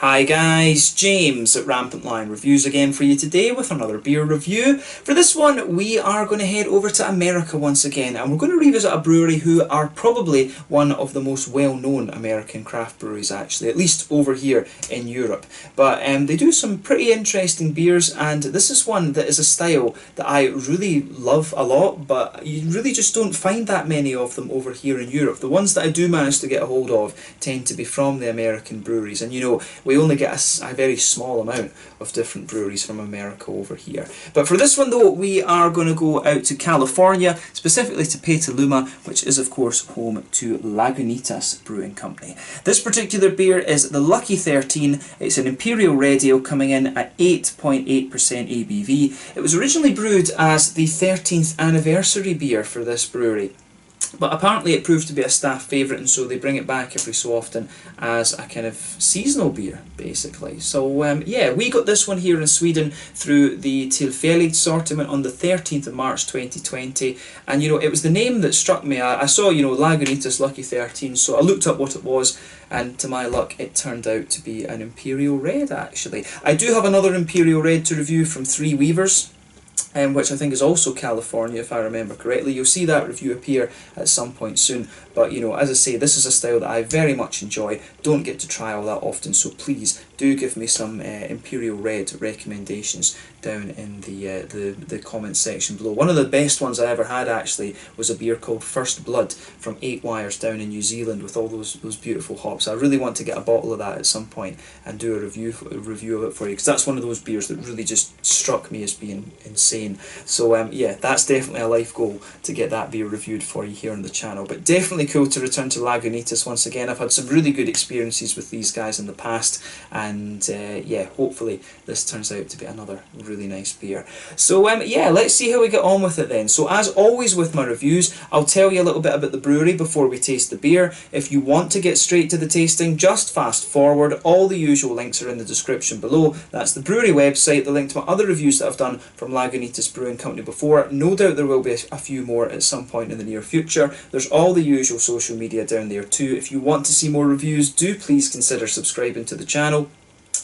Hi guys, James at RampantLionReviews again for you today with another beer review. For this one we are going to head over to America once again, and we're going to revisit a brewery who are probably one of the most well-known American craft breweries actually, at least over here in Europe. But they do some pretty interesting beers, and this is one that is a style that I really love a lot, but you really just don't find that many of them over here in Europe. The ones that I do manage to get a hold of tend to be from the American breweries, and you know, we only get a very small amount of different breweries from America over here. But for this one though, we are going to go out to California, specifically to Petaluma, which is of course home to Lagunitas Brewing Company. This particular beer is the Lucky 13. It's an Imperial Red Ale coming in at 8.8% ABV. It was originally brewed as the 13th anniversary beer for this brewery, but apparently it proved to be a staff favourite, and so they bring it back every so often as a kind of seasonal beer, basically. So yeah, we got this one here in Sweden through the Tillfälligt assortment on the 13th of March 2020, and you know, it was the name that struck me. I saw, you know, Lagunitas Lucky 13, so I looked up what it was, and to my luck it turned out to be an Imperial Red actually. I do have another Imperial Red to review from Three Weavers, which I think is also California if I remember correctly. You'll see that review appear at some point soon, but you know, as I say, this is a style that I very much enjoy, don't get to try all that often, so please do give me some Imperial Red recommendations down in the comments section below. One of the best ones I ever had actually was a beer called First Blood from 8 Wires down in New Zealand with all those beautiful hops. I really want to get a bottle of that at some point and do a review of it for you, because that's one of those beers that really just struck me as being insane. So yeah, that's definitely a life goal to get that beer reviewed for you here on the channel. But definitely cool to return to Lagunitas once again. I've had some really good experiences with these guys in the past, and yeah, hopefully this turns out to be another really nice beer. So yeah, let's see how we get on with it then. So as always with my reviews, I'll tell you a little bit about the brewery before we taste the beer. If you want to get straight to the tasting, just fast forward. All the usual links are in the description below. That's the brewery website, the link to my other reviews that I've done from Lagunitas Brewing Company before. No doubt there will be a few more at some point in the near future. There's all the usual social media down there too. If you want to see more reviews, do please consider subscribing to the channel.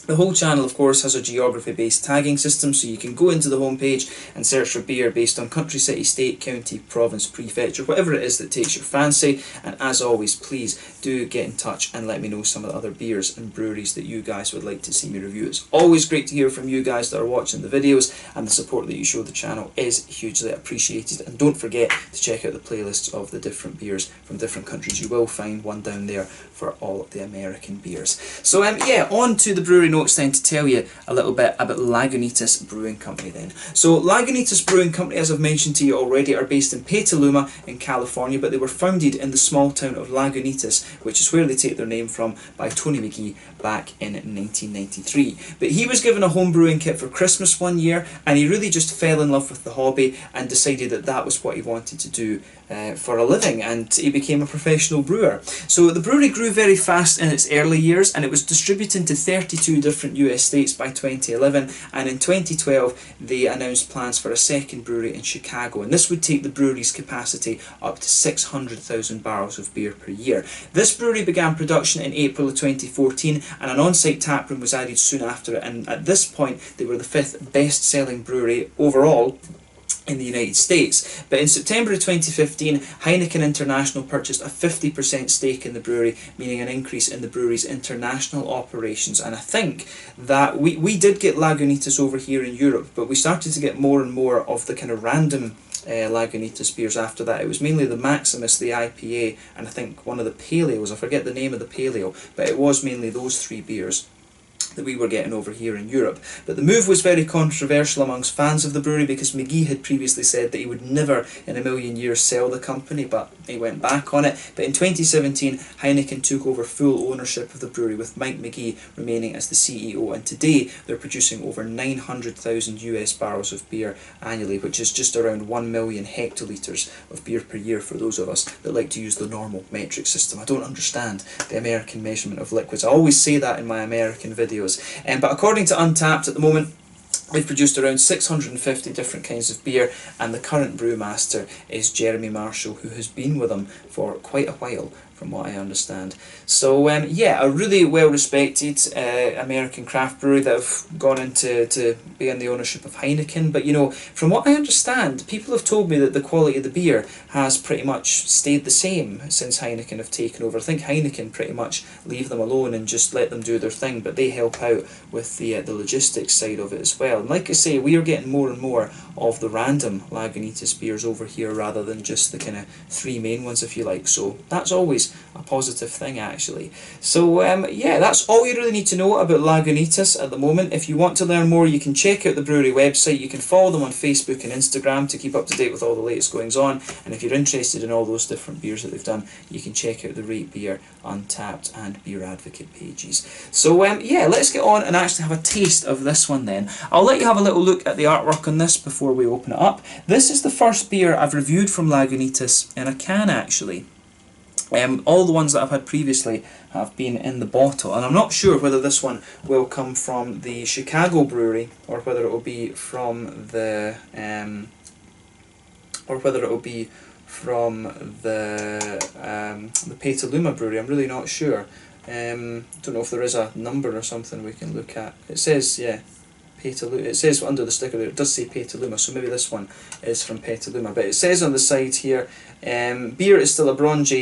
The whole channel, of course, has a geography-based tagging system, so you can go into the homepage and search for beer based on country, city, state, county, province, prefecture, whatever it is that takes your fancy. And as always, please do get in touch and let me know some of the other beers and breweries that you guys would like to see me review. It's always great to hear from you guys that are watching the videos, and the support that you show the channel is hugely appreciated. And don't forget to check out the playlists of the different beers from different countries. You will find one down there for all of the American beers. So yeah, on to the brewery notes then, to tell you a little bit about Lagunitas Brewing Company then. So Lagunitas Brewing Company, as I've mentioned to you already, are based in Petaluma in California, but they were founded in the small town of Lagunitas, which is where they take their name from, by Tony McGee back in 1993. But he was given a home brewing kit for Christmas one year, and he really just fell in love with the hobby and decided that that was what he wanted to do for a living, and he became a professional brewer. So the brewery grew very fast in its early years, and it was distributed to 32 different US states by 2011, and in 2012 they announced plans for a second brewery in Chicago, and this would take the brewery's capacity up to 600,000 barrels of beer per year. This brewery began production in April of 2014, and an on-site taproom was added soon after it, and at this point they were the 5th best-selling brewery overall in the United States. But in September of 2015, Heineken International purchased a 50% stake in the brewery, meaning an increase in the brewery's international operations. And I think that we did get Lagunitas over here in Europe, but we started to get more and more of the kind of random Lagunitas beers after that. It was mainly the Maximus, the IPA, and I think one of the Pale Ales. I forget the name of the Pale Ale, but it was mainly those three beers that we were getting over here in Europe. But the move was very controversial amongst fans of the brewery, because McGee had previously said that he would never in a million years sell the company, but he went back on it. But in 2017, Heineken took over full ownership of the brewery, with Mike McGee remaining as the CEO, and today they're producing over 900,000 US barrels of beer annually, which is just around 1 million hectolitres of beer per year for those of us that like to use the normal metric system. I don't understand the American measurement of liquids. I always say that in my American videos. But according to Untappd at the moment, they've produced around 650 different kinds of beer, and the current brewmaster is Jeremy Marshall, who has been with them for quite a while, from what I understand. So yeah, a really well respected American craft brewery that have gone into to be in the ownership of Heineken. But you know, from what I understand, people have told me that the quality of the beer has pretty much stayed the same since Heineken have taken over. I think Heineken pretty much leave them alone and just let them do their thing, but they help out with the logistics side of it as well. And like I say, we are getting more and more of the random Lagunitas beers over here rather than just the kind of three main ones, if you like. So that's always a positive thing, actually. So yeah, that's all you really need to know about Lagunitas at the moment. If you want to learn more, you can check out the brewery website. You can follow them on Facebook and Instagram to keep up to date with all the latest goings on. And if you're interested in all those different beers that they've done, you can check out the Rate Beer, Untappd and Beer Advocate pages. So yeah, let's get on and actually have a taste of this one then. I'll let you have a little look at the artwork on this before we open it up. This is the first beer I've reviewed from Lagunitas in a can, actually. All the ones that I've had previously have been in the bottle, and I'm not sure whether this one will come from the Chicago brewery or whether it will be from the the Petaluma brewery. I'm really not sure. Don't know if there is a number or something we can look at. It says, yeah, Petaluma. It says under the sticker there, it does say Petaluma, so maybe this one is from Petaluma. But it says on the side here, beer is still a Bronze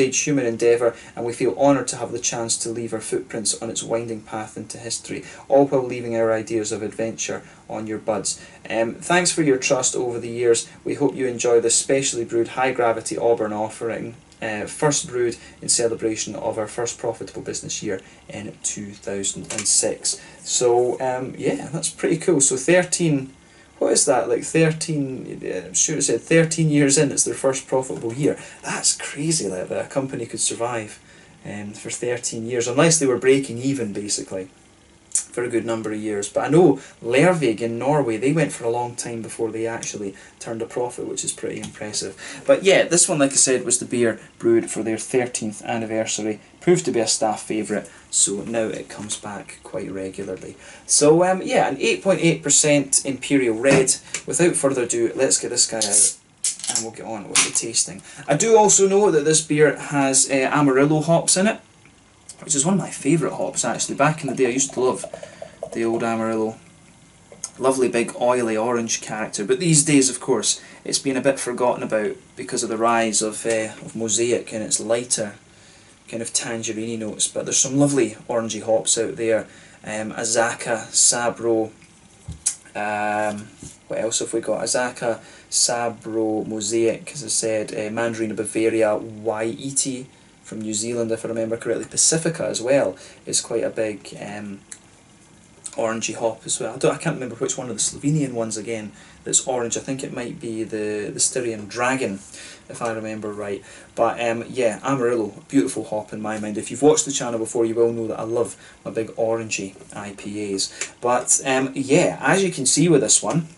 Age human endeavour, and we feel honoured to have the chance to leave our footprints on its winding path into history, all while leaving our ideas of adventure on your buds. Thanks for your trust over the years. We hope you enjoy this specially brewed high gravity Auburn offering. First brewed in celebration of our first profitable business year in 2006. So yeah, that's pretty cool. So 13, what is that, like 13, I'm sure it said 13 years in, it's their first profitable year. That's crazy that a company could survive for 13 years, unless they were breaking even basically for a good number of years. But I know Lervig in Norway, they went for a long time before they actually turned a profit, which is pretty impressive. But yeah, this one, like I said, was the beer brewed for their 13th anniversary. Proved to be a staff favourite, so now it comes back quite regularly. So yeah, an 8.8% Imperial Red. Without further ado, let's get this guy out and we'll get on with the tasting. I do also know that this beer has Amarillo hops in it, which is one of my favourite hops actually. Back in the day I used to love the old Amarillo. Lovely big oily orange character, but these days of course it's been a bit forgotten about because of the rise of Mosaic and its lighter kind of tangerine notes. But there's some lovely orangey hops out there. Azaka, Sabro, what else have we got? Azaka, Sabro, Mosaic, as I said, Mandarina Bavaria, Waiti from New Zealand, if I remember correctly. Pacifica as well is quite a big orangey hop as well. I can't remember which one of the Slovenian ones again that's orange. I think it might be the Styrian Dragon, if I remember right. But yeah, Amarillo, beautiful hop in my mind. If you've watched the channel before, you will know that I love my big orangey IPAs. But yeah, as you can see with this one,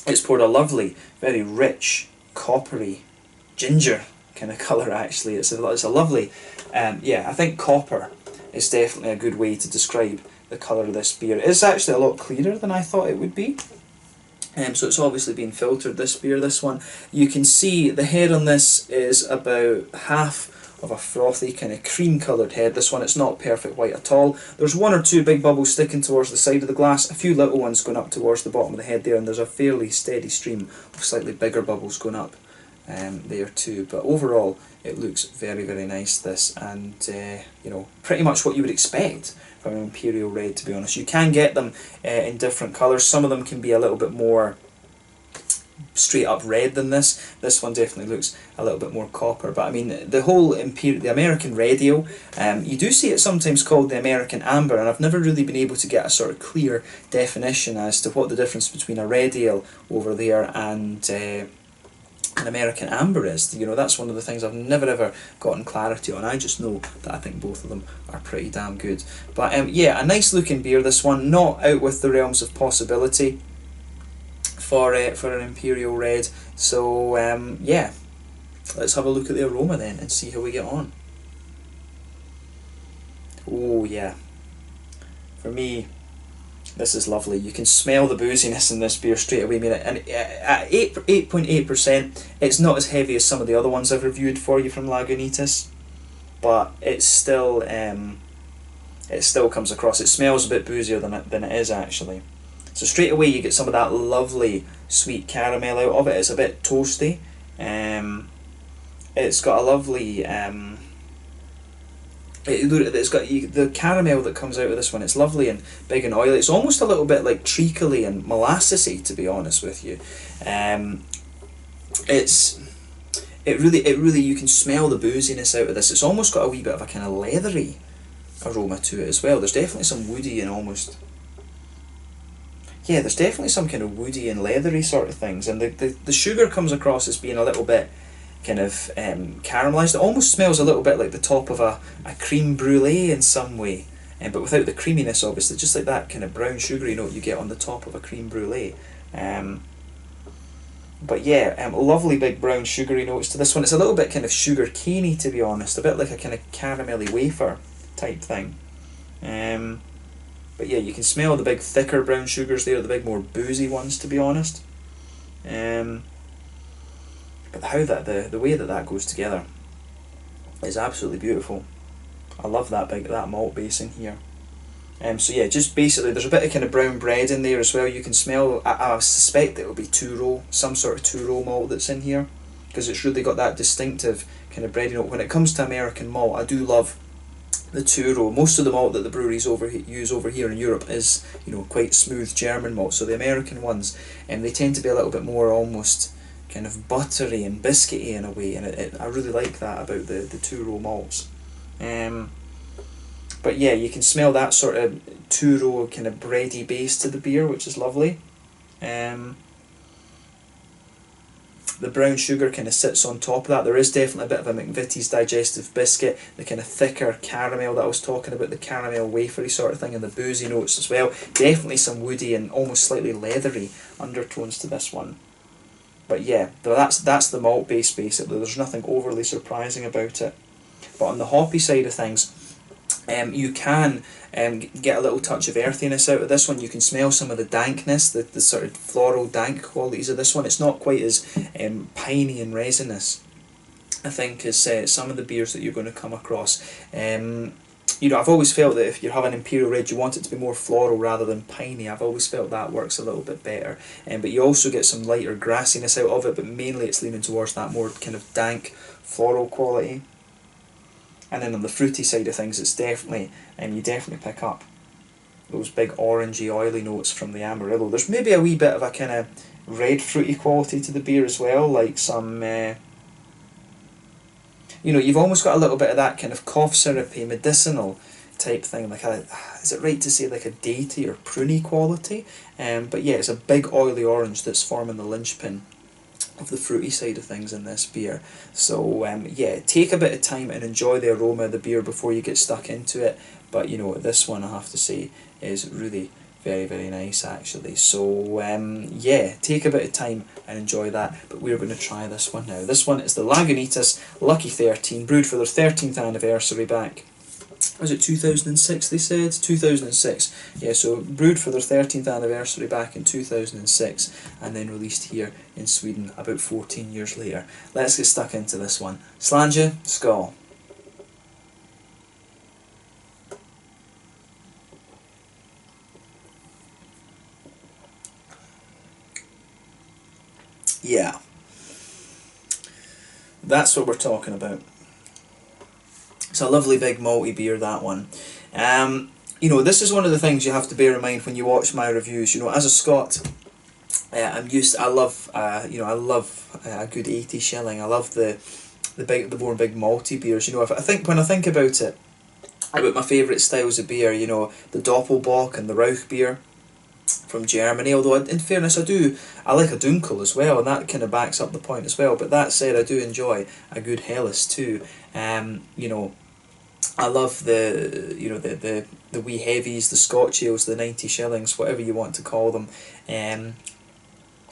it's poured a lovely, very rich, coppery, ginger kind of colour actually. It's a lovely, yeah, I think copper is definitely a good way to describe the colour of this beer. It's actually a lot clearer than I thought it would be. So it's obviously been filtered, this beer, this one. You can see the head on this is about half of a frothy kind of cream coloured head. This one, it's not perfect white at all. There's one or two big bubbles sticking towards the side of the glass, a few little ones going up towards the bottom of the head there, and there's a fairly steady stream of slightly bigger bubbles going up there too. But overall it looks very, very nice, this, and you know, pretty much what you would expect from an Imperial Red, to be honest. You can get them in different colours. Some of them can be a little bit more straight up red than this. This one definitely looks a little bit more copper. But I mean, the whole the American Red Ale, you do see it sometimes called the American Amber, and I've never really been able to get a sort of clear definition as to what the difference between a Red Ale over there and an American Amber is. You know, that's one of the things I've never ever gotten clarity on. I just know that I think both of them are pretty damn good. But yeah, a nice looking beer, this one, not out with the realms of possibility for an Imperial Red. So yeah, let's have a look at the aroma then and see how we get on. Oh yeah, for me, this is lovely. You can smell the booziness in this beer straight away. I mean, and at 8.8%, it's not as heavy as some of the other ones I've reviewed for you from Lagunitas. but it still comes across. It smells a bit boozier than it is actually. So straight away you get some of that lovely sweet caramel out of it. It's a bit toasty. It's got a lovely it's got the caramel that comes out of this one. It's lovely and big and oily. It's almost a little bit like treacly and molassesy, to be honest with you. It really you can smell the booziness out of this. It's almost got a wee bit of a kind of leathery aroma to it as well. There's definitely some woody and almost, yeah, there's definitely some kind of woody and leathery sort of things, and the sugar comes across as being a little bit kind of caramelised. It almost smells a little bit like the top of a creme brulee in some way, but without the creaminess, obviously, just like that kind of brown sugary note you get on the top of a creme brulee. But yeah, lovely big brown sugary notes to this one. It's a little bit kind of sugar caney, to be honest, a bit like a kind of caramelly wafer type thing. But yeah, you can smell the big thicker brown sugars there, the big more boozy ones, to be honest. But how the way that goes together is absolutely beautiful. I love that malt base in here. So yeah, just basically there's a bit of kind of brown bread in there as well. You can smell, I suspect it will be some sort of two-row malt that's in here, because it's really got that distinctive kind of bready note. When it comes to American malt, I do love the two-row. Most of the malt that the breweries use over here in Europe is, quite smooth German malt. So the American ones, they tend to be a little bit more almost kind of buttery and biscuity in a way, and I really like that about the two-row malts. But yeah, you can smell that sort of two-row kind of bready base to the beer, which is lovely. The brown sugar kind of sits on top of that. There is definitely a bit of a McVitie's digestive biscuit, the kind of thicker caramel that I was talking about, the caramel wafery sort of thing, and the boozy notes as well. Definitely some woody and almost slightly leathery undertones to this one. But yeah, that's the malt base basically. There's nothing overly surprising about it. But on the hoppy side of things, you can get a little touch of earthiness out of this one. You can smell some of the dankness, the sort of floral dank qualities of this one. It's not quite as piney and resinous, I think, as some of the beers that you're going to come across. I've always felt that if you're having Imperial Red, you want it to be more floral rather than piney. I've always felt that works a little bit better. But you also get some lighter grassiness out of it, but mainly it's leaning towards that more kind of dank floral quality. And then on the fruity side of things, it's definitely, you definitely pick up those big orangey, oily notes from the Amarillo. There's maybe a wee bit of a kind of red fruity quality to the beer as well, like some, you've almost got a little bit of that kind of cough syrupy, medicinal type thing, like is it right to say like a datey or pruny quality? But yeah, it's a big oily orange that's forming the linchpin of the fruity side of things in this beer. So yeah, take a bit of time and enjoy the aroma of the beer before you get stuck into it. But this one, I have to say, is really very, very nice actually. So yeah, take a bit of time and enjoy that. But we're going to try this one now. This one is the Lagunitas Lucky 13, brewed for their 13th anniversary back. Was it 2006 they said? 2006. Yeah, so brewed for their 13th anniversary back in 2006 and then released here in Sweden about 14 years later. Let's get stuck into this one. Slange, skål. Yeah. That's what we're talking about. It's a lovely big malty beer, that one. This is one of the things you have to bear in mind when you watch my reviews. As a Scot, I love a good 80 shilling. I love the more big malty beers. When I think about it, about my favourite styles of beer, the Doppelbock and the Rauch beer from Germany. Although in fairness, I like a Dunkel as well, and that kind of backs up the point as well. But that said, I do enjoy a good Helles too. I love the wee heavies, the Scotch ales, the 90 shillings, whatever you want to call them. And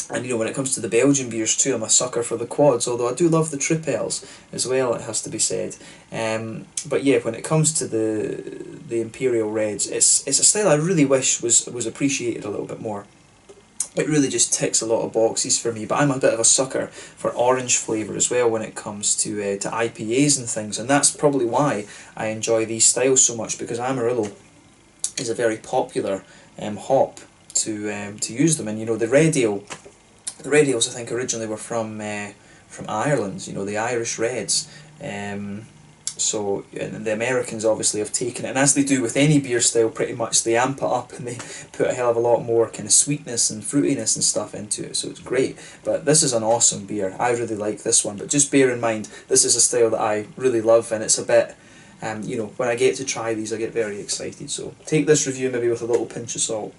when it comes to the Belgian beers too, I'm a sucker for the quads, although I do love the tripels as well, it has to be said. But yeah, when it comes to the Imperial Reds, it's a style I really wish was appreciated a little bit more. it really just ticks a lot of boxes for me. But I'm a bit of a sucker for orange flavour as well when it comes to IPAs and things, and that's probably why I enjoy these styles so much, because Amarillo is a very popular hop to use them in. You know, the red ales I think originally were from Ireland. You know, the Irish reds. So and the Americans obviously have taken it, and as they do with any beer style, pretty much they amp it up and they put a hell of a lot more kind of sweetness and fruitiness and stuff into it, so it's great. But this is an awesome beer. I really like this one, but just bear in mind this is a style that I really love, and it's a bit, you know, when I get to try these I get very excited, so take this review maybe with a little pinch of salt.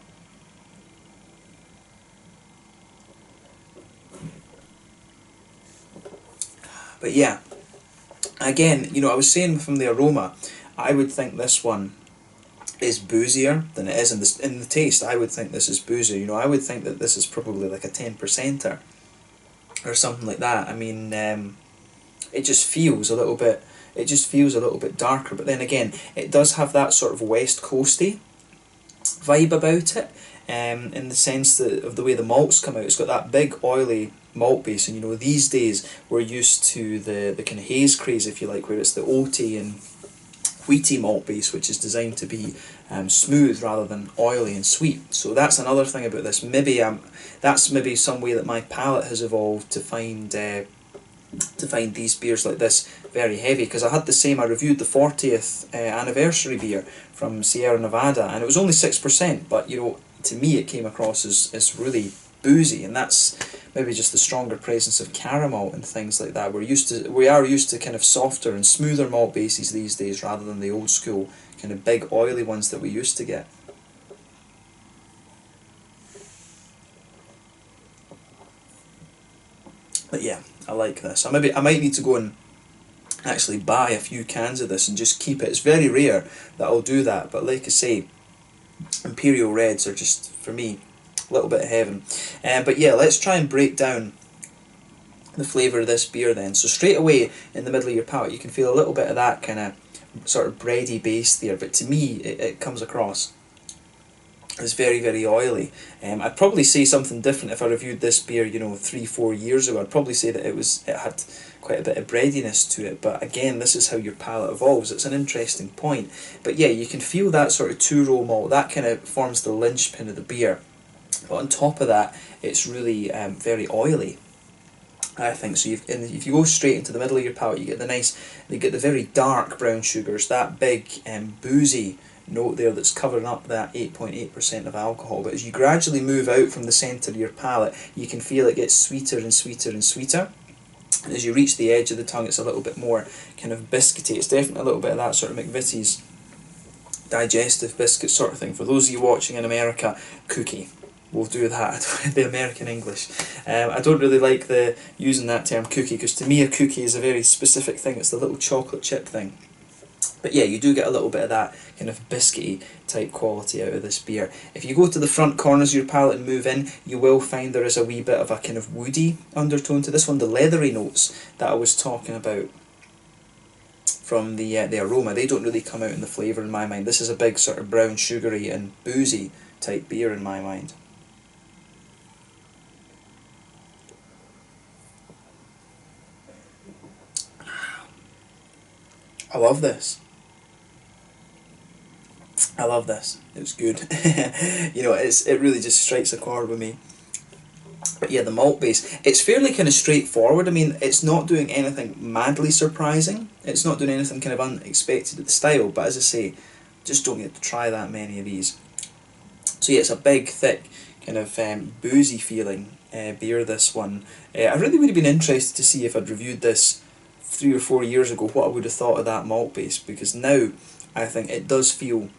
But yeah, again, you know, I was saying from the aroma, I would think this one is boozier than it is in the taste. I would think this is boozier. You know, I would think that this is probably like a 10%er or something like that. I mean, it just feels a little bit. It just feels a little bit darker. But then again, it does have that sort of West Coasty vibe about it, in the sense that of the way the malts come out. It's got that big oily malt base, and you know, these days we're used to the kind of haze craze, if you like, where it's the oaty and wheaty malt base, which is designed to be smooth rather than oily and sweet. So that's another thing about this. Maybe that's maybe some way that my palate has evolved to find these beers like this very heavy, because I had the same. I reviewed the 40th anniversary beer from Sierra Nevada, and it was only 6%, but you know, to me it came across as really boozy, and that's maybe just the stronger presence of caramel and things like that. We are used to kind of softer and smoother malt bases these days, rather than the old school kind of big oily ones that we used to get. But yeah, I like this. I might need to go and actually buy a few cans of this and just keep it. It's very rare that I'll do that, but like I say, Imperial Reds are just, for me, a little bit of heaven. But yeah, let's try and break down the flavour of this beer then. So straight away in the middle of your palate you can feel a little bit of that kind of sort of bready base there, but to me it comes across as very, very oily. I'd probably say something different if I reviewed this beer, you know, 3-4 years ago. I'd probably say that it had quite a bit of breadiness to it, but again, this is how your palate evolves. It's an interesting point. But yeah, you can feel that sort of two-row malt, that kind of forms the linchpin of the beer. But on top of that, it's really very oily, I think. So if you go straight into the middle of your palate, you get the very dark brown sugars, that big boozy note there that's covering up that 8.8% of alcohol. But as you gradually move out from the centre of your palate, you can feel it gets sweeter and sweeter and sweeter. And as you reach the edge of the tongue, it's a little bit more kind of biscuity. It's definitely a little bit of that sort of McVitie's digestive biscuit sort of thing. For those of you watching in America, cookie. We'll do that, the American English. I don't really like using that term cookie, because to me a cookie is a very specific thing. It's the little chocolate chip thing. But yeah, you do get a little bit of that kind of biscuity type quality out of this beer. If you go to the front corners of your palate and move in, you will find there is a wee bit of a kind of woody undertone to this one. The leathery notes that I was talking about from the aroma, they don't really come out in the flavour in my mind. This is a big sort of brown sugary and boozy type beer in my mind. I love this. I love this. It's good. You know, it really just strikes a chord with me. But yeah, the malt base, it's fairly kind of straightforward. I mean, it's not doing anything madly surprising. It's not doing anything kind of unexpected at the style. But as I say, just don't get to try that many of these. So yeah, it's a big, thick, kind of boozy feeling beer, this one. I really would have been interested to see if I'd reviewed this 3 or 4 years ago, what I would have thought of that malt base, because now I think it does feel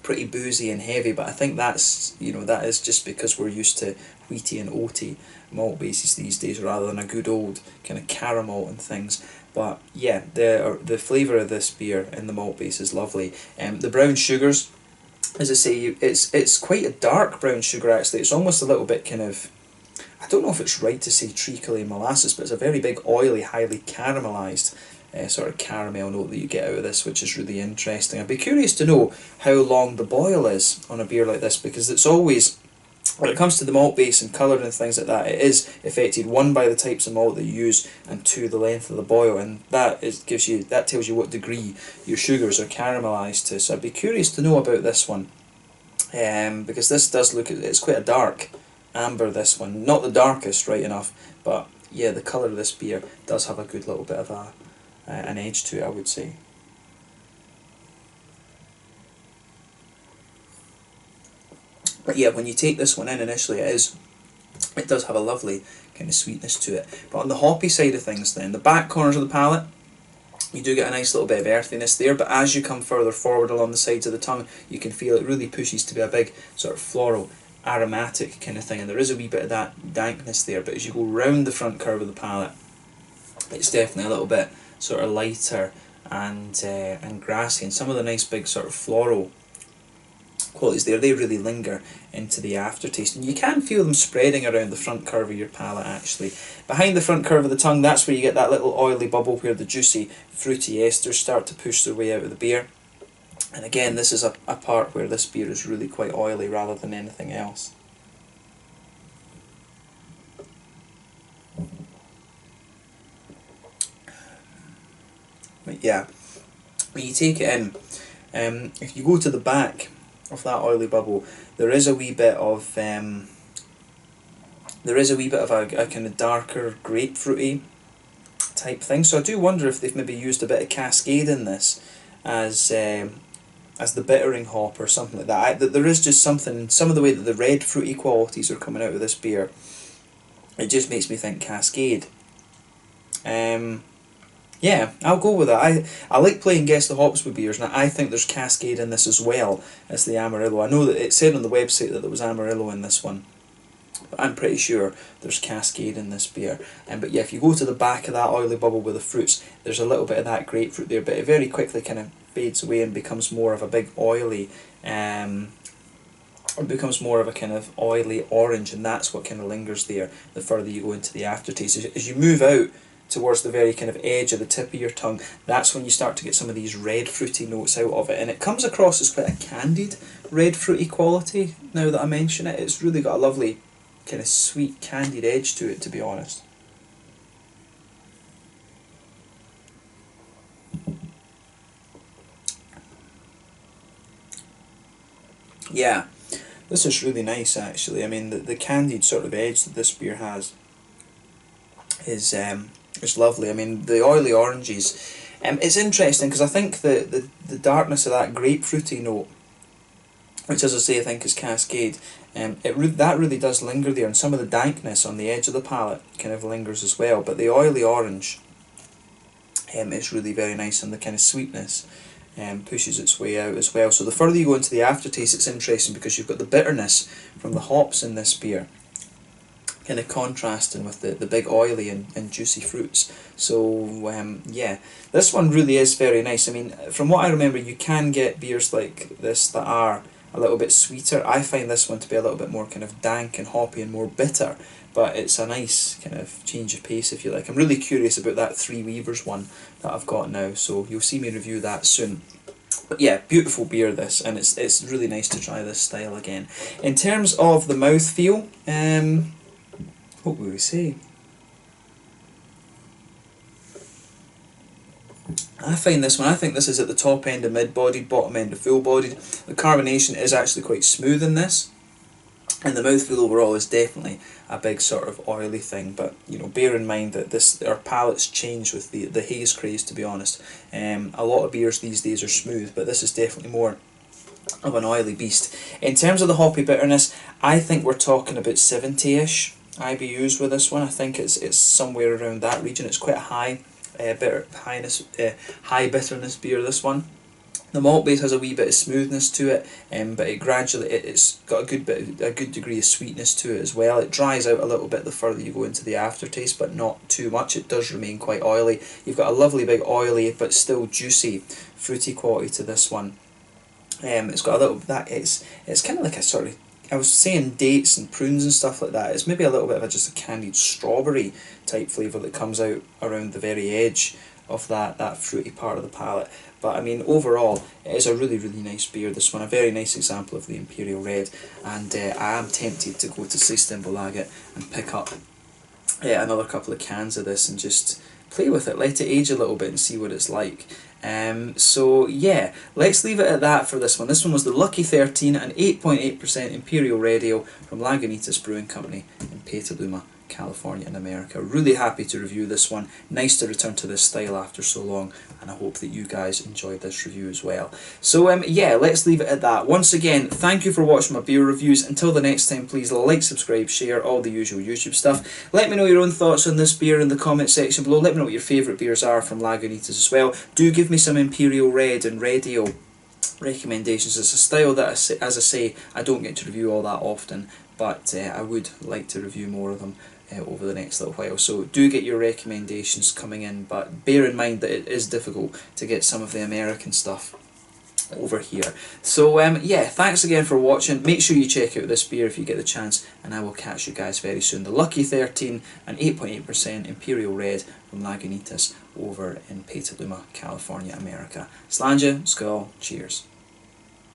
pretty boozy and heavy, but I think that's, you know, that is just because we're used to wheaty and oaty malt bases these days rather than a good old kind of caramel and things. But yeah, the flavour of this beer in the malt base is lovely. The brown sugars, as I say, it's quite a dark brown sugar actually. It's almost a little bit kind of, I don't know if it's right to say treacle molasses, but it's a very big oily, highly caramelised sort of caramel note that you get out of this, which is really interesting. I'd be curious to know how long the boil is on a beer like this, because it's always when it comes to the malt base and colour and things like that, it is affected, one, by the types of malt that you use, and two, the length of the boil, and that tells you what degree your sugars are caramelised to. So I'd be curious to know about this one, because this does look, it's quite a dark amber, this one, not the darkest, right enough, but yeah, the colour of this beer does have a good little bit of an edge to it, I would say. But yeah, when you take this one in initially, it does have a lovely kind of sweetness to it. But on the hoppy side of things then, the back corners of the palate, you do get a nice little bit of earthiness there, but as you come further forward along the sides of the tongue, you can feel it really pushes to be a big sort of floral, aromatic kind of thing, and there is a wee bit of that dankness there, but as you go round the front curve of the palate, it's definitely a little bit sort of lighter and grassy, and some of the nice big sort of floral qualities there, they really linger into the aftertaste, and you can feel them spreading around the front curve of your palate actually. Behind the front curve of the tongue, that's where you get that little oily bubble where the juicy fruity esters start to push their way out of the beer. And again, this is a part where this beer is really quite oily rather than anything else. But yeah, when you take it in, if you go to the back of that oily bubble, there is a wee bit of a kind of darker grapefruity type thing. So I do wonder if they've maybe used a bit of Cascade in this as the bittering hop or something like that. There is just something, some of the way that the red fruity qualities are coming out of this beer, it just makes me think Cascade. Yeah, I'll go with that. I like playing Guess the Hops with beers, and I think there's Cascade in this as well as the Amarillo. I know that it said on the website that there was Amarillo in this one, but I'm pretty sure there's Cascade in this beer. But yeah, if you go to the back of that oily bubble with the fruits, there's a little bit of that grapefruit there, but it very quickly kind of fades away and becomes more of a big oily, it becomes more of a kind of oily orange, and that's what kind of lingers there the further you go into the aftertaste. As you move out towards the very kind of edge of the tip of your tongue, that's when you start to get some of these red fruity notes out of it, and it comes across as quite a candied red fruity quality. Now that I mention it, it's really got a lovely kind of sweet candied edge to it, to be honest. Yeah, this is really nice actually. I mean, the candied sort of edge that this beer has is lovely. I mean, the oily oranges, it's interesting because I think the darkness of that grapefruity note, which as I say I think is Cascade, that really does linger there, and some of the dankness on the edge of the palate kind of lingers as well, but the oily orange is really very nice, and the kind of sweetness pushes its way out as well. So the further you go into the aftertaste, it's interesting because you've got the bitterness from the hops in this beer kind of contrasting with the big oily and juicy fruits. So yeah, this one really is very nice. I mean, from what I remember, you can get beers like this that are a little bit sweeter. I find this one to be a little bit more kind of dank and hoppy and more bitter, but it's a nice kind of change of pace, if you like. I'm really curious about that Three Weavers one that I've got now, so you'll see me review that soon. But yeah, beautiful beer this, and it's really nice to try this style again. In terms of the mouthfeel, what would we say? I find this one, I think this is at the top end of mid-bodied, bottom end of full-bodied. The carbonation is actually quite smooth in this, and the mouthfeel overall is definitely a big sort of oily thing, but you know, bear in mind that our palates change with the haze craze, to be honest. A lot of beers these days are smooth, but this is definitely more of an oily beast. In terms of the hoppy bitterness, I think we're talking about 70-ish IBUs with this one. I think it's somewhere around that region. It's quite a high high bitterness beer, this one. The malt base has a wee bit of smoothness to it, but it's got a good degree of sweetness to it as well. It dries out a little bit the further you go into the aftertaste, but not too much. It does remain quite oily. You've got a lovely big oily but still juicy fruity quality to this one. It's got a little it's kind of like a sort of, I was saying dates and prunes and stuff like that. It's maybe a little bit of just a candied strawberry type flavour that comes out around the very edge of that fruity part of the palate. But I mean, overall, it is a really, really nice beer. This one, a very nice example of the Imperial Red, and I am tempted to go to Systembolaget and pick up another couple of cans of this and just play with it, let it age a little bit and see what it's like. So yeah, let's leave it at that for this one. This one was the Lucky 13, an 8.8% Imperial Red Ale from Lagunitas Brewing Company in Petaluma, California in America. Really happy to review this one. Nice to return to this style after so long, and I hope that you guys enjoyed this review as well. So yeah, let's leave it at that. Once again, thank you for watching my beer reviews. Until the next time, please like, subscribe, share, all the usual YouTube stuff. Let me know your own thoughts on this beer in the comment section below. Let me know what your favourite beers are from Lagunitas as well. Do give me some Imperial Red and Red Ale recommendations. It's a style that, as I say, I don't get to review all that often, but I would like to review more of them over the next little while. So do get your recommendations coming in, but bear in mind that it is difficult to get some of the American stuff over here. So yeah, thanks again for watching. Make sure you check out this beer if you get the chance, and I will catch you guys very soon. The Lucky 13, an 8.8% Imperial Red from Lagunitas over in Petaluma, California, America. Slàinte, skål, cheers.